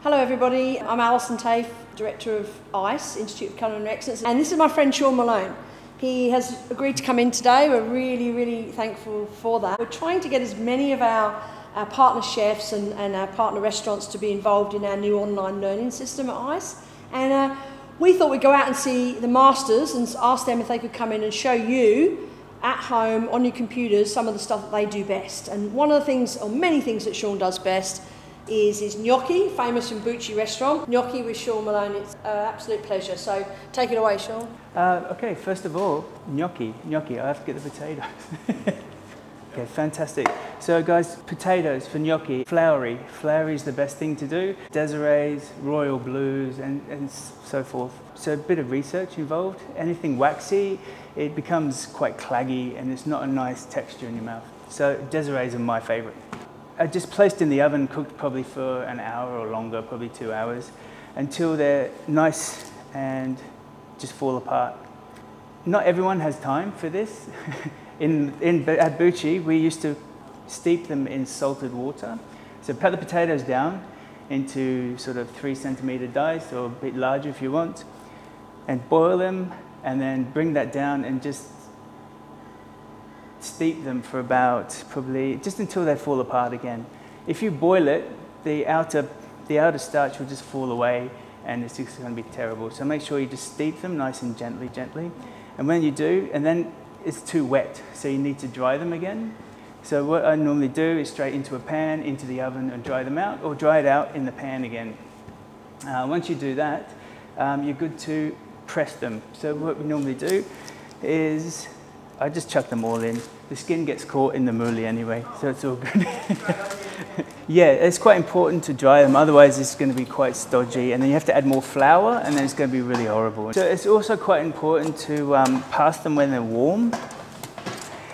Hello everybody, I'm Alison Tafe, Director of ICE, Institute of Culinary Excellence, and this is my friend Shaun Malone. He has agreed to come in today. We're really thankful for that. We're trying to get as many of our partner chefs and our partner restaurants to be involved in our new online learning system at ICE. And we thought we'd go out and see the masters and ask them if they could come in and show you at home on your computers some of the stuff that they do best. And one of the things, or many things that Shaun does best, is Gnocchi, famous from Bucci restaurant. Gnocchi with Shaun Malone, it's an absolute pleasure. So take it away, Shaun. Okay, first of all, gnocchi, I have to get the potatoes. Okay, fantastic. So guys, potatoes for gnocchi, floury is the best thing to do. Desirees, royal blues, and so forth. So a bit of research involved. Anything waxy, it becomes quite claggy and it's not a nice texture in your mouth. So Desirees are my favorite. Just placed in the oven, cooked probably for an hour or longer, probably 2 hours, until they're nice and just fall apart. Not everyone has time for this. At Bucci, we used to steep them in salted water. So put the potatoes down into sort of 3 centimetre dice, or a bit larger if you want, and boil them, and then bring that down and just steep them for about probably just until they fall apart again. If you boil it, the outer starch will just fall away and it's just going to be terrible. So make sure you just steep them nice and gently. And when you do, and then it's too wet, so you need to dry them again. So what I normally do is straight into a pan, into the oven, and dry them out, or dry it out in the pan again. Once you do that, you're good to press them. So what we normally do is I just chuck them all in. The skin gets caught in the mouli anyway, so it's all good. Yeah, it's quite important to dry them, otherwise it's going to be quite stodgy, and then you have to add more flour, and then it's going to be really horrible. So it's also quite important to pass them when they're warm.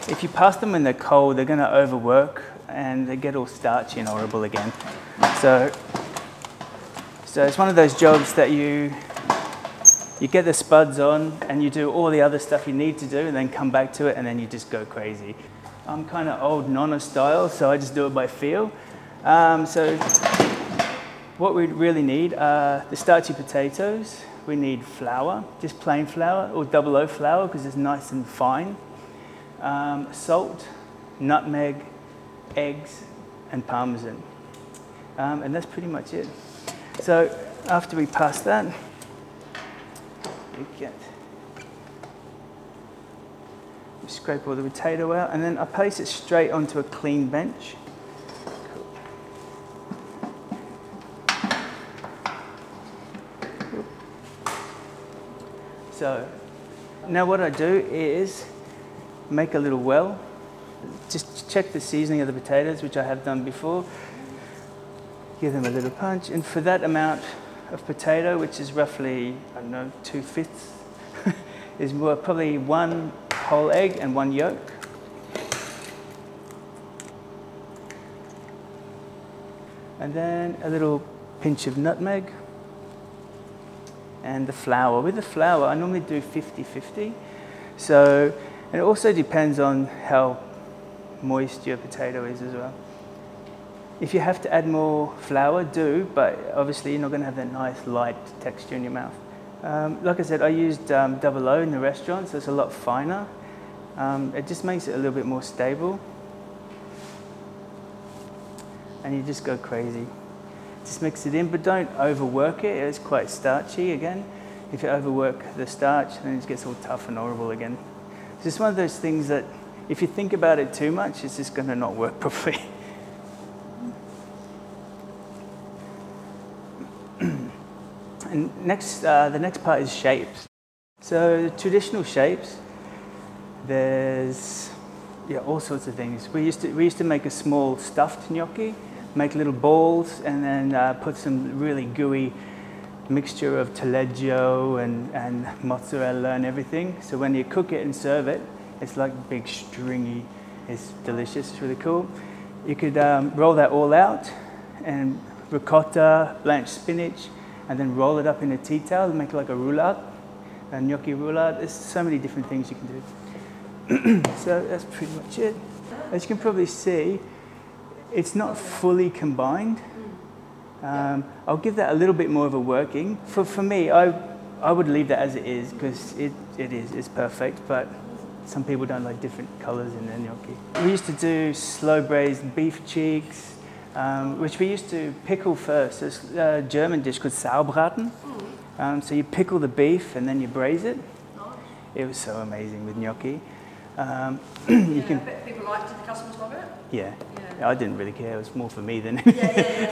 If you pass them when they're cold, they're going to overwork, and they get all starchy and horrible again. So it's one of those jobs that you get the spuds on and you do all the other stuff you need to do and then come back to it and then you just go crazy. I'm kind of old nonna style, so I just do it by feel. So what we really need are the starchy potatoes. We need flour, just plain flour, or 00 flour because it's nice and fine. Salt, nutmeg, eggs, and parmesan. And that's pretty much it. So after we pass that, we scrape all the potato out, and then I place it straight onto a clean bench. Cool. So now what I do is make a little well. Just check the seasoning of the potatoes, which I have done before. Give them a little punch, and for that amount of potato, which is roughly, I don't know, 2/5, is probably 1 whole egg and 1 yolk. And then a little pinch of nutmeg. And the flour. With the flour, I normally do 50-50. So, and it also depends on how moist your potato is as well. If you have to add more flour, do, but obviously you're not going to have that nice light texture in your mouth. Like I said, I used 00 in the restaurant, so it's a lot finer. It just makes it a little bit more stable. And you just go crazy. Just mix it in, but don't overwork it. It's quite starchy again. If you overwork the starch, then it gets all tough and horrible again. It's just one of those things that if you think about it too much, it's just going to not work properly. And next, the next part is shapes. So the traditional shapes, there's all sorts of things. We used to make a small stuffed gnocchi, make little balls, and then put some really gooey mixture of taleggio and mozzarella and everything. So when you cook it and serve it, it's like big stringy. It's delicious. It's really cool. You could roll that all out, and ricotta, blanched spinach, and then roll it up in a tea towel and make it like a roulade, a gnocchi roulade. There's so many different things you can do. So that's pretty much it. As you can probably see, it's not fully combined. I'll give that a little bit more of a working. For me, I would leave that as it is because it's perfect, but some people don't like different colours in their gnocchi. We used to do slow braised beef cheeks, which we used to pickle first. There's a German dish called Sauerbraten. So you pickle the beef and then you braise it. Nice. It was so amazing with gnocchi. I bet people liked it, the customers love it. Yeah. I didn't really care. It was more for me than anything.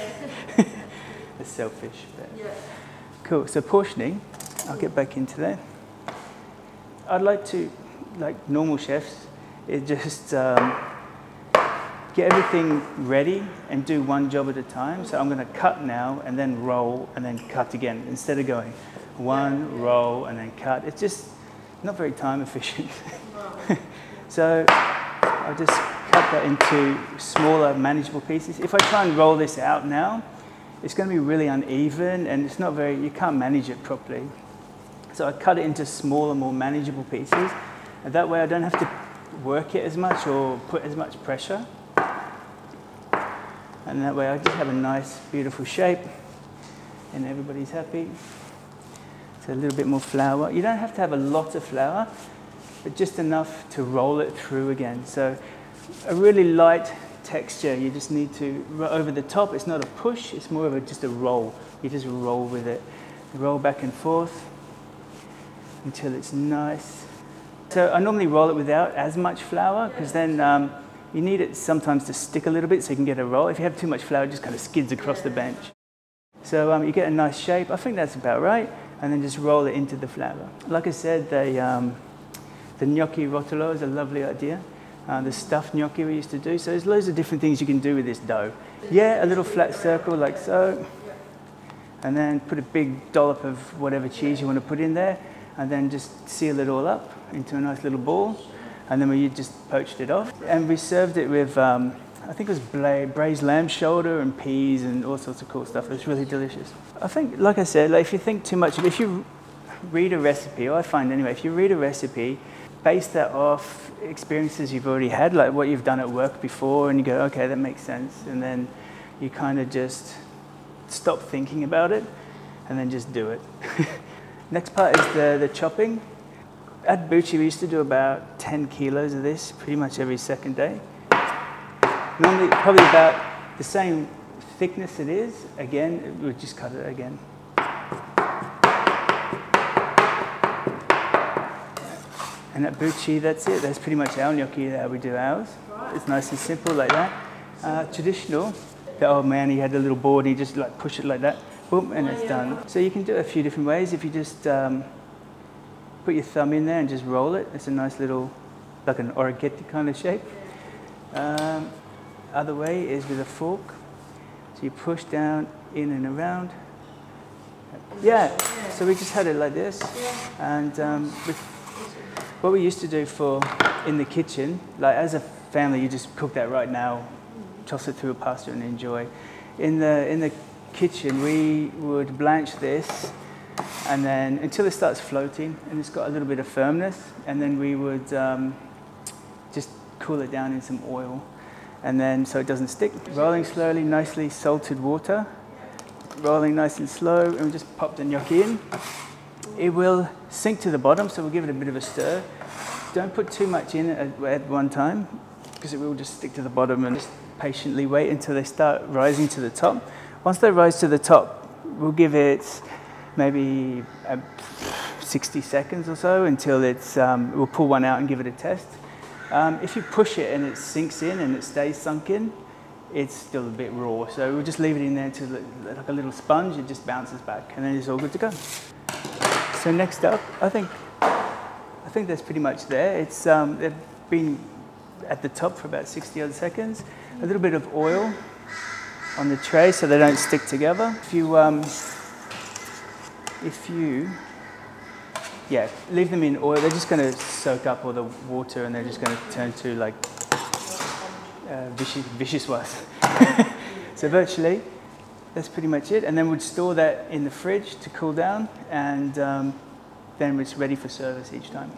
It's selfish. But. Yeah. Cool. So portioning, I'll get back into that. I'd like to, like normal chefs, just get everything ready and do one job at a time. So I'm going to cut now and then roll and then cut again instead of going one, roll and then cut. It's just not very time efficient. So I'll just cut that into smaller, manageable pieces. If I try and roll this out now, it's going to be really uneven and it's not very, you can't manage it properly. So I cut it into smaller, more manageable pieces. And that way I don't have to work it as much or put as much pressure. And that way I just have a nice, beautiful shape and everybody's happy. So a little bit more flour. You don't have to have a lot of flour, but just enough to roll it through again. So a really light texture. You just need to, over the top, it's not a push, it's more of just a roll. You just roll with it. Roll back and forth until it's nice. So I normally roll it without as much flour because then you need it sometimes to stick a little bit so you can get a roll. If you have too much flour, it just kind of skids across the bench. So you get a nice shape. I think that's about right. And then just roll it into the flour. Like I said, the gnocchi rotolo is a lovely idea. The stuffed gnocchi we used to do. So there's loads of different things you can do with this dough. Yeah, a little flat circle like so. And then put a big dollop of whatever cheese you want to put in there. And then just seal it all up into a nice little ball. And then we just poached it off. And we served it with, I think it was braised lamb shoulder and peas and all sorts of cool stuff. It was really delicious. I think, like I said, if you think too much, if you read a recipe, or I find anyway, if you read a recipe, base that off experiences you've already had, like what you've done at work before, and you go, okay, that makes sense. And then you kind of just stop thinking about it and then just do it. Next part is the chopping. At Bucci, we used to do about 10 kilos of this pretty much every second day. Normally, probably about the same thickness it is. Again, we would just cut it again. And at Bucci, that's it. That's pretty much our gnocchi, how we do ours. It's nice and simple like that. Traditional, the old man, he had a little board, he just like push it like that, boom, and it's done. So you can do it a few different ways. If you just put your thumb in there and just roll it, it's a nice little, like an orighetti kind of shape. Other way is with a fork. So you push down, in and around. Yeah, so we just had it like this. And what we used to do in the kitchen, like as a family, you just cook that right now, toss it through a pasta and enjoy. In the kitchen, we would blanch this, and then until it starts floating and it's got a little bit of firmness, and then we would just cool it down in some oil, and then so it doesn't stick. Rolling slowly, nicely salted water, rolling nice and slow, and we just pop the gnocchi in. It will sink to the bottom, so we'll give it a bit of a stir. Don't put too much in at one time, because it will just stick to the bottom, and just patiently wait until they start rising to the top. Once they rise to the top, we'll give it maybe 60 seconds or so until it's, we'll pull one out and give it a test. If you push it and it sinks in and it stays sunk in, it's still a bit raw. So we'll just leave it in there until like a little sponge, it just bounces back, and then it's all good to go. So next up, I think that's pretty much there. It's they've been at the top for about 60 odd seconds. A little bit of oil on the tray so they don't stick together. If you leave them in oil, they're just going to soak up all the water and they're just going to turn to like vicious ones. So virtually, that's pretty much it. And then we'd store that in the fridge to cool down, and then it's ready for service each time.